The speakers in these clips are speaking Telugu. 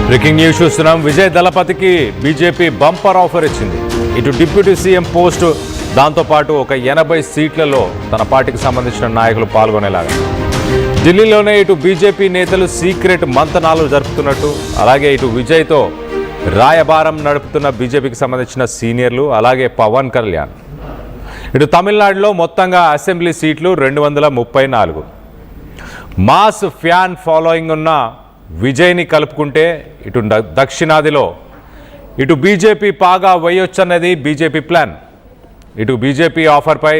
బ్రేకింగ్ న్యూస్ చూస్తున్నాం. విజయ్ దళపతికి బీజేపీ బంపర్ ఆఫర్ ఇచ్చింది. ఇటు డిప్యూటీ సీఎం పోస్టు, దాంతోపాటు ఒక 80 సీట్లలో తన పార్టీకి సంబంధించిన నాయకులు పాల్గొనేలాగా. ఢిల్లీలోనే ఇటు బీజేపీ నేతలు సీక్రెట్ మంతనాలు జరుపుతున్నట్టు, అలాగే ఇటు విజయ్తో రాయబారం నడుపుతున్న బీజేపీకి సంబంధించిన సీనియర్లు, అలాగే పవన్ కళ్యాణ్. ఇటు తమిళనాడులో మొత్తంగా అసెంబ్లీ సీట్లు 234. మాస్ ఫ్యాన్ ఫాలోయింగ్ ఉన్న విజయ్ని కలుపుకుంటే ఇటు దక్షిణాదిలో ఇటు బీజేపీ పాగా వేయొచ్చన్నది బీజేపీ ప్లాన్. ఇటు బీజేపీ ఆఫర్పై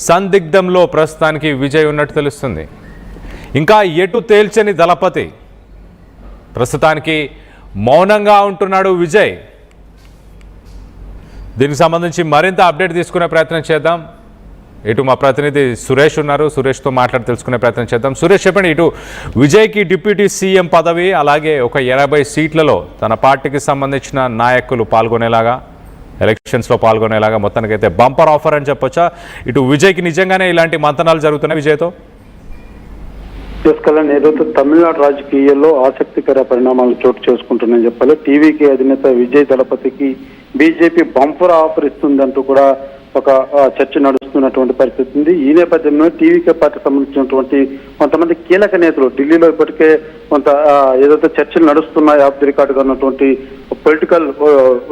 సందిగ్ధంలో ప్రస్తుతానికి విజయ్ ఉన్నట్టు తెలుస్తుంది. ఇంకా ఎటు తేల్చని దళపతి, ప్రస్తుతానికి మౌనంగా ఉంటున్నాడు విజయ్. దీనికి సంబంధించి మరింత అప్డేట్ తీసుకునే ప్రయత్నం చేద్దాం. ఇటు మా ప్రతినిధి సురేష్ ఉన్నారు, సురేష్తో మాట్లాడి తెలుసుకునే ప్రయత్నం చేద్దాం. సురేష్, చెప్పండి, ఇటు విజయ్కి డిప్యూటీ సీఎం పదవి, అలాగే ఒక 80 సీట్లలో తన పార్టీకి సంబంధించిన నాయకులు పాల్గొనేలాగా, ఎలక్షన్స్లో పాల్గొనేలాగా మొత్తానికైతే బంపర్ ఆఫర్ అని చెప్పొచ్చా? ఇటు విజయ్కి నిజంగానే ఇలాంటి మంతనాలు జరుగుతున్నాయి విజయ్తో? కళ్యాణ్, ఏదైతే తమిళనాడు రాజకీయాల్లో ఆసక్తికర పరిణామాలు చోటు చేసుకుంటున్నాయని చెప్పాలి. టీవీకి అధినేత విజయ్ దళపతికి బీజేపీ బంపర్ ఆఫర్ ఇస్తుందంటూ కూడా ఒక చర్చ నడుస్తున్నటువంటి పరిస్థితి ఉంది. ఈ నేపథ్యంలో టీవీకే పార్టీకి సంబంధించినటువంటి కొంతమంది కీలక నేతలు ఢిల్లీలో ఇప్పటికే కొంత ఏదైతే చర్చలు నడుస్తున్నాయి, ఆఫ్ ది రికార్డుగా ఉన్నటువంటి పొలిటికల్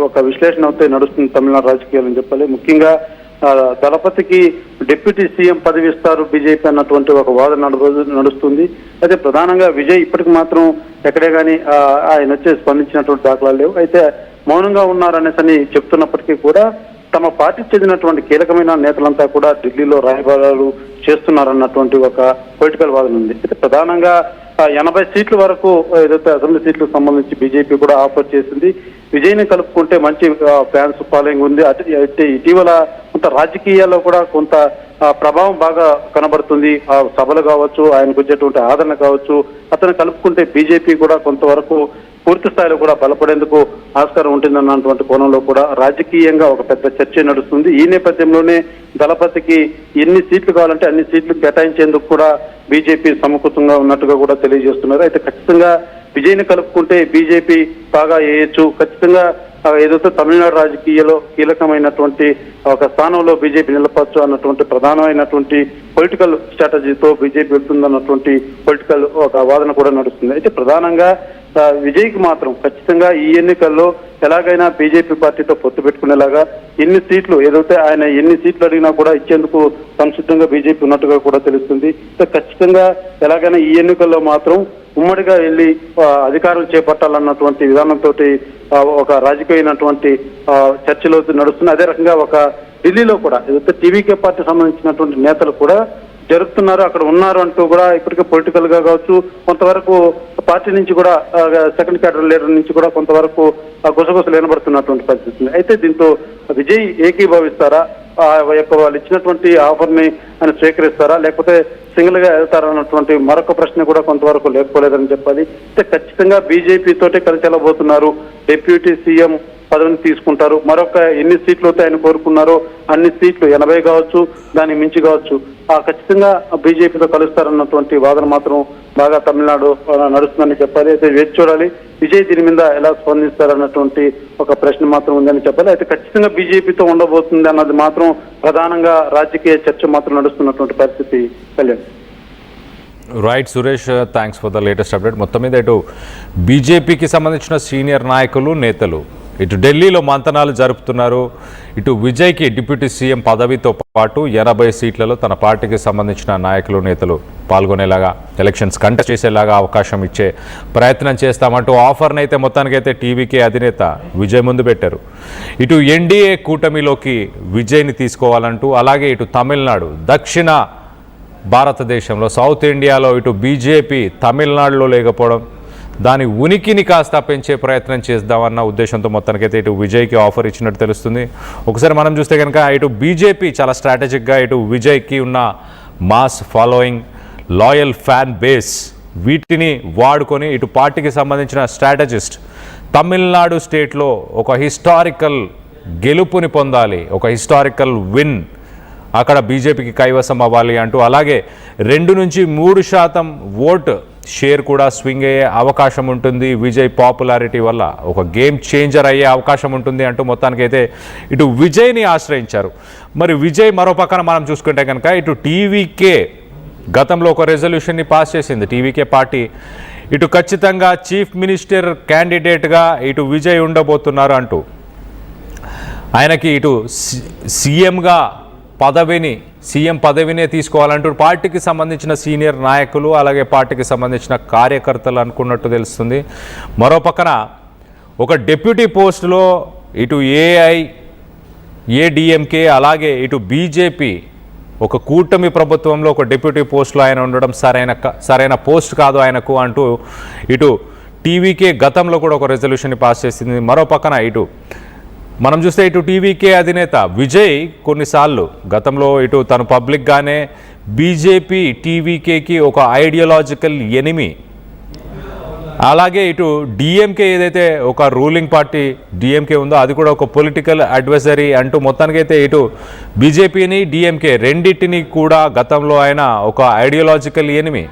ఒక విశ్లేషణ అయితే నడుస్తుంది తమిళనాడు రాజకీయాలని చెప్పాలి. ముఖ్యంగా దళపతికి డిప్యూటీ సీఎం పదవి ఇస్తారు బీజేపీ అన్నటువంటి ఒక వాదన నడుస్తుంది. అయితే ప్రధానంగా విజయ్ ఇప్పటికి మాత్రం ఎక్కడే కానీ ఆయన వచ్చి స్పందించినటువంటి దాఖలాలు లేవు. అయితే మౌనంగా ఉన్నారనేసి చెప్తున్నప్పటికీ కూడా తమ పార్టీకి చెందినటువంటి కీలకమైన నేతలంతా కూడా ఢిల్లీలో రాయబారాలు చేస్తున్నారన్నటువంటి ఒక పొలిటికల్ వాదన ఉంది. అయితే ప్రధానంగా 80 సీట్ల వరకు ఏదైతే అసెంబ్లీ సీట్లకు సంబంధించి బీజేపీ కూడా ఆఫర్ చేసింది. విజయ్ని కలుపుకుంటే మంచి ఫ్యాన్స్ ఫాలోయింగ్ ఉంది. అయితే ఇటీవల కొంత రాజకీయాల్లో కూడా కొంత ప్రభావం బాగా కనబడుతుంది. ఆ సభలు కావచ్చు, ఆయనకు వచ్చేటువంటి ఆదరణ కావచ్చు, అతను కలుపుకుంటే బీజేపీ కూడా కొంతవరకు పూర్తి స్థాయిలో కూడా బలపడేందుకు ఆస్కారం ఉంటుందన్నటువంటి కోణంలో కూడా రాజకీయంగా ఒక పెద్ద చర్చ నడుస్తుంది. ఈ నేపథ్యంలోనే దళపతికి ఎన్ని సీట్లు కావాలంటే అన్ని సీట్లు కేటాయించేందుకు కూడా బీజేపీ సమకూతంగా ఉన్నట్టుగా కూడా తెలియజేస్తున్నారు. అయితే ఖచ్చితంగా విజయ్ని కలుపుకుంటే బీజేపీ బాగా వేయొచ్చు. ఖచ్చితంగా ఏదైతే తమిళనాడు రాజకీయాల్లో కీలకమైనటువంటి ఒక స్థానంలో బీజేపీ నిలపచ్చు అన్నటువంటి ప్రధానమైనటువంటి పొలిటికల్ స్ట్రాటజీతో బీజేపీ వెళ్తుందన్నటువంటి పొలిటికల్ ఒక వాదన కూడా నడుస్తుంది. అయితే ప్రధానంగా విజయ్కి మాత్రం ఖచ్చితంగా ఈ ఎన్నికల్లో ఎలాగైనా బీజేపీ పార్టీతో పొత్తు పెట్టుకునేలాగా ఎన్ని సీట్లు ఏదైతే ఆయన ఎన్ని సీట్లు అడిగినా కూడా ఇచ్చేందుకు సంసిద్ధంగా బీజేపీ ఉన్నట్టుగా కూడా తెలుస్తుంది. ఖచ్చితంగా ఎలాగైనా ఈ ఎన్నికల్లో మాత్రం ఉమ్మడిగా వెళ్ళి అధికారం చేపట్టాలన్నటువంటి విధానంతో ఒక రాజకీయమైనటువంటి చర్చలు నడుస్తున్నాయి. అదే రకంగా ఒక ఢిల్లీలో కూడా ఏదైతే టీవీకే పార్టీ సంబంధించినటువంటి నేతలు కూడా జరుపుతున్నారు, అక్కడ ఉన్నారు అంటూ కూడా ఇప్పటికే పొలిటికల్ గా కావచ్చు, కొంతవరకు పార్టీ నుంచి కూడా సెకండ్ క్యాడర్ లీడర్ నుంచి కూడా కొంతవరకు గుసగుసలు వినబడుతున్నటువంటి పరిస్థితి. అయితే దీంతో విజయ్ ఏకీభవిస్తారా, వాళ్ళు ఇచ్చినటువంటి ఆఫర్ ని ఆయన స్వీకరిస్తారా, లేకపోతే సింగిల్ గా వెళ్తారన్నటువంటి మరొక ప్రశ్న కూడా కొంతవరకు లేకపోలేదని చెప్పాలి. అయితే ఖచ్చితంగా బీజేపీ తోటే కలిసి వెళ్ళబోతున్నారు. డిప్యూటీ సీఎం పదవిని తీసుకుంటారు. మరొక ఎన్ని సీట్లు అయితే ఆయన కోరుకున్నారో అన్ని సీట్లు 80 కావచ్చు, దానికి మించి కావచ్చు, ఖచ్చితంగా బీజేపీతో కలుస్తారన్నటువంటి వాదన మాత్రం బాగా తమిళనాడు నడుస్తుందని చెప్పాలి. అయితే వేచి చూడాలి విజయ్ దీని మీద ఎలా స్పందిస్తారన్నటువంటి ఒక ప్రశ్న మాత్రం ఉందని చెప్పాలి. అయితే ఖచ్చితంగా బీజేపీతో ఉండబోతుంది అన్నది మాత్రం ప్రధానంగా రాజకీయ చర్చ మాత్రం నడుస్తున్నటువంటి పరిస్థితి. Kalyan. Right Suresh, thanks for the latest update. మొత్తం మీద ఇటు బీజేపీకి సంబంధించిన సీనియర్ నాయకులు, నేతలు ఇటు ఢిల్లీలో మంతనాలు జరుపుతున్నారు. ఇటు విజయ్కి డిప్యూటీ సీఎం పదవితో పాటు 80 సీట్లలో తన పార్టీకి సంబంధించిన నాయకులు, నేతలు పాల్గొనేలాగా, ఎలక్షన్స్ కంటెస్ట్ చేసేలాగా అవకాశం ఇచ్చే ప్రయత్నం చేస్తామంటూ ఆఫర్ని అయితే మొత్తానికైతే టీవీకే అధినేత విజయ్ ముందు పెట్టారు. ఇటు ఎన్డీఏ కూటమిలోకి విజయ్ని తీసుకోవాలంటూ, అలాగే ఇటు తమిళనాడు, దక్షిణ భారతదేశంలో, సౌత్ ఇండియాలో ఇటు బీజేపీ తమిళనాడులో లేకపోవడం, దాని ఉనికిని కాస్త పెంచే ప్రయత్నం చేద్దామన్న ఉద్దేశంతో మొత్తానికైతే ఇటు విజయ్కి ఆఫర్ ఇచ్చినట్టు తెలుస్తుంది. ఒకసారి మనం చూస్తే కనుక ఇటు బీజేపీ చాలా స్ట్రాటజిక్గా ఇటు విజయ్కి ఉన్న mass following, loyal fan base, వీటిని వాడుకొని ఇటు పార్టీకి సంబంధించిన స్ట్రాటజిస్ట్ తమిళనాడు స్టేట్లో ఒక హిస్టారికల్ గెలుపుని పొందాలి, ఒక హిస్టారికల్ విన్ అక్కడ బీజేపీకి కైవసం అవ్వాలి అంటూ, అలాగే 2 నుంచి 3% ఓట్ షేర్ కూడా స్వింగ్ అయ్యే అవకాశం ఉంటుంది విజయ్ పాపులారిటీ వల్ల, ఒక గేమ్ చేంజర్ అయ్యే అవకాశం ఉంటుంది అంటూ మొత్తానికైతే ఇటు విజయ్ని ఆశ్రయించారు. మరి విజయ్ మరో పక్కన మనం చూసుకుంటే కనుక ఇటు టీవీకే గతంలో ఒక రెజల్యూషన్ని పాస్ చేసింది టీవీకే పార్టీ, ఇటు ఖచ్చితంగా చీఫ్ మినిస్టర్ క్యాండిడేట్గా ఇటు విజయ్ ఉండబోతున్నారు అంటూ, ఆయనకి ఇటు సీఎం పదవినే తీసుకోవాలంటూ పార్టీకి సంబంధించిన సీనియర్ నాయకులు అలాగే పార్టీకి సంబంధించిన కార్యకర్తలు అనుకున్నట్టు తెలుస్తుంది. మరో పక్కన ఒక డిప్యూటీ పోస్టులో ఇటు ఏడీఎంకే అలాగే ఇటు బీజేపీ ఒక కూటమి ప్రభుత్వంలో ఒక డిప్యూటీ పోస్టులో ఆయన ఉండడం సరైన పోస్ట్ కాదు ఆయనకు అంటూ ఇటు టీవీకే గతంలో కూడా ఒక రెజల్యూషన్ని పాస్ చేసింది. మరో పక్కన ఇటు మనం చూస్తే ఇటు టీవీకే అధినేత విజయ్ కొన్నిసార్లు గతంలో ఇటు తను పబ్లిక్గానే బీజేపీ టీవీకేకి ఒక ఐడియాలజికల్ ఎనిమి, అలాగే ఇటు డిఎంకే ఏదైతే ఒక రూలింగ్ పార్టీ డిఎంకే ఉందో అది కూడా ఒక పొలిటికల్ అడ్వైజరీ అంటూ మొత్తానికైతే ఇటు బీజేపీని డిఎంకే రెండింటిని కూడా గతంలో ఆయన ఒక ఐడియాలజికల్ ఎనిమి,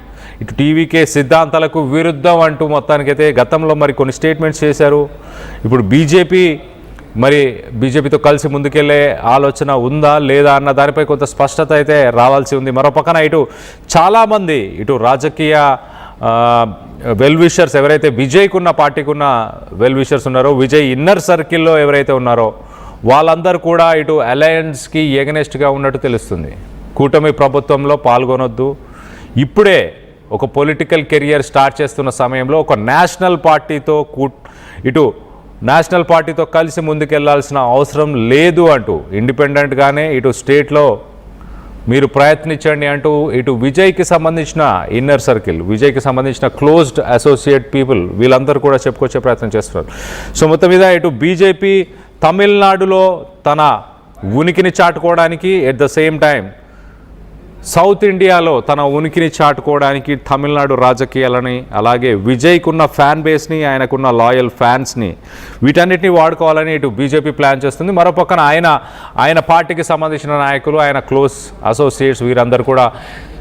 ఇటు టీవీకే సిద్ధాంతాలకు విరుద్ధం అంటూ మొత్తానికైతే గతంలో మరి కొన్ని స్టేట్మెంట్స్ చేశారు. ఇప్పుడు బీజేపీతో కలిసి ముందుకెళ్లే ఆలోచన ఉందా లేదా అన్న దానిపై కొంత స్పష్టత అయితే రావాల్సి ఉంది. మరో పక్కన ఇటు చాలామంది ఇటు రాజకీయ వెల్ విషర్స్ ఎవరైతే విజయ్కున్న పార్టీకున్న వెల్ విషర్స్ ఉన్నారో, విజయ్ ఇన్నర్ సర్కిల్లో ఎవరైతే ఉన్నారో వాళ్ళందరూ కూడా ఇటు అలయన్స్కి ఎగనెస్ట్గా ఉన్నట్టు తెలుస్తుంది. కూటమి ప్రభుత్వంలో పాల్గొనొద్దు, ఇప్పుడే ఒక పొలిటికల్ కెరియర్ స్టార్ట్ చేస్తున్న సమయంలో ఒక నేషనల్ పార్టీతో కలిసి ముందుకెళ్లాల్సిన అవసరం లేదు అంటూ ఇండిపెండెంట్గానే ఇటు స్టేట్లో మీరు ప్రయత్నించండి అంటూ ఇటు విజయ్కి సంబంధించిన ఇన్నర్ సర్కిల్, విజయ్కి సంబంధించిన క్లోజ్డ్ అసోసియేట్ పీపుల్ వీళ్ళందరూ కూడా చెప్పుకొచ్చే ప్రయత్నం చేస్తున్నారు. సో మొత్తం మీద ఇటు బీజేపీ తమిళనాడులో తన ఉనికిని చాటుకోవడానికి, at the same time south ఇండియాలో తన ఉనికిని చాటుకోవడానికి తమిళనాడు రాజకీయాలని అలాగే విజయ్కున్న ఫ్యాన్ బేస్ని, ఆయనకున్న లాయల్ ఫ్యాన్స్ని వీటన్నిటిని వాడుకోవాలని ఇటు బీజేపీ ప్లాన్ చేస్తుంది. మరో పక్కన ఆయన పార్టీకి సంబంధించిన నాయకులు, ఆయన క్లోజ్ అసోసియేట్స్ వీరందరూ కూడా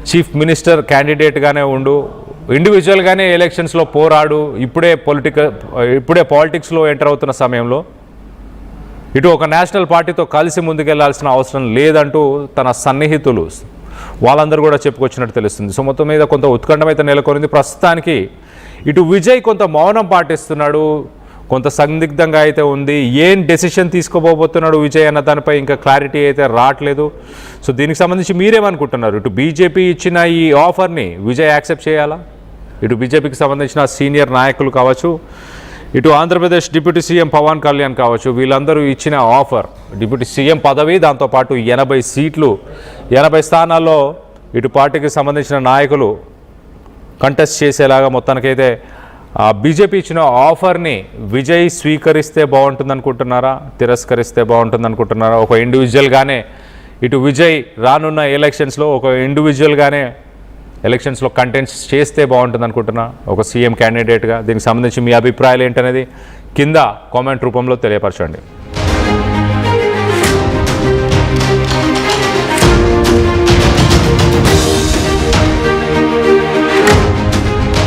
చీఫ్ మినిస్టర్ క్యాండిడేట్గానే ఇండివిజువల్గానే ఎలక్షన్స్లో పోరాడు, ఇప్పుడే పాలిటిక్స్లో ఎంటర్ అవుతున్న సమయంలో ఇటు ఒక నేషనల్ పార్టీతో కలిసి ముందుకెళ్లాల్సిన అవసరం లేదంటూ తన సన్నిహితులు వాళ్ళందరూ కూడా చెప్పుకొచ్చినట్టు తెలుస్తుంది. సో మొత్తం మీద కొంత ఉత్కంఠం అయితే నెలకొనింది. ప్రస్తుతానికి ఇటు విజయ్ కొంత మౌనం పాటిస్తున్నాడు, కొంత సందిగ్ధంగా అయితే ఉంది. ఏం డెసిషన్ తీసుకోబోతున్నాడు విజయ్ అన్న దానిపై ఇంకా క్లారిటీ అయితే రావట్లేదు. సో దీనికి సంబంధించి మీరేమనుకుంటున్నారు? ఇటు బీజేపీ ఇచ్చిన ఈ ఆఫర్ని విజయ్ యాక్సెప్ట్ చేయాలా? ఇటు బీజేపీకి సంబంధించిన సీనియర్ నాయకులు కావచ్చు, ఇటు ఆంధ్రప్రదేశ్ డిప్యూటీ సీఎం పవన్ కళ్యాణ్ కావచ్చు, వీళ్ళందరూ ఇచ్చిన ఆఫర్ డిప్యూటీ సీఎం పదవి, దాంతోపాటు 80 సీట్లు, 80 స్థానాల్లో ఇటు పార్టీకి సంబంధించిన నాయకులు కంటెస్ట్ చేసేలాగా మొత్తానికైతే బీజేపీ ఇచ్చిన ఆఫర్ని విజయ్ స్వీకరిస్తే బాగుంటుంది అనుకుంటున్నారా, తిరస్కరిస్తే బాగుంటుంది అనుకుంటున్నారా? ఒక ఇండివిజువల్గానే ఇటు విజయ్ రానున్న ఎలక్షన్స్లో ఒక ఇండివిజువల్గానే ఎలక్షన్స్లో కంటెంట్స్ చేస్తే బాగుంటుంది అనుకుంటున్నా ఒక సీఎం క్యాండిడేట్గా? దీనికి సంబంధించి మీ అభిప్రాయాలు ఏంటనేది కింద కామెంట్ రూపంలో తెలియపరచండి.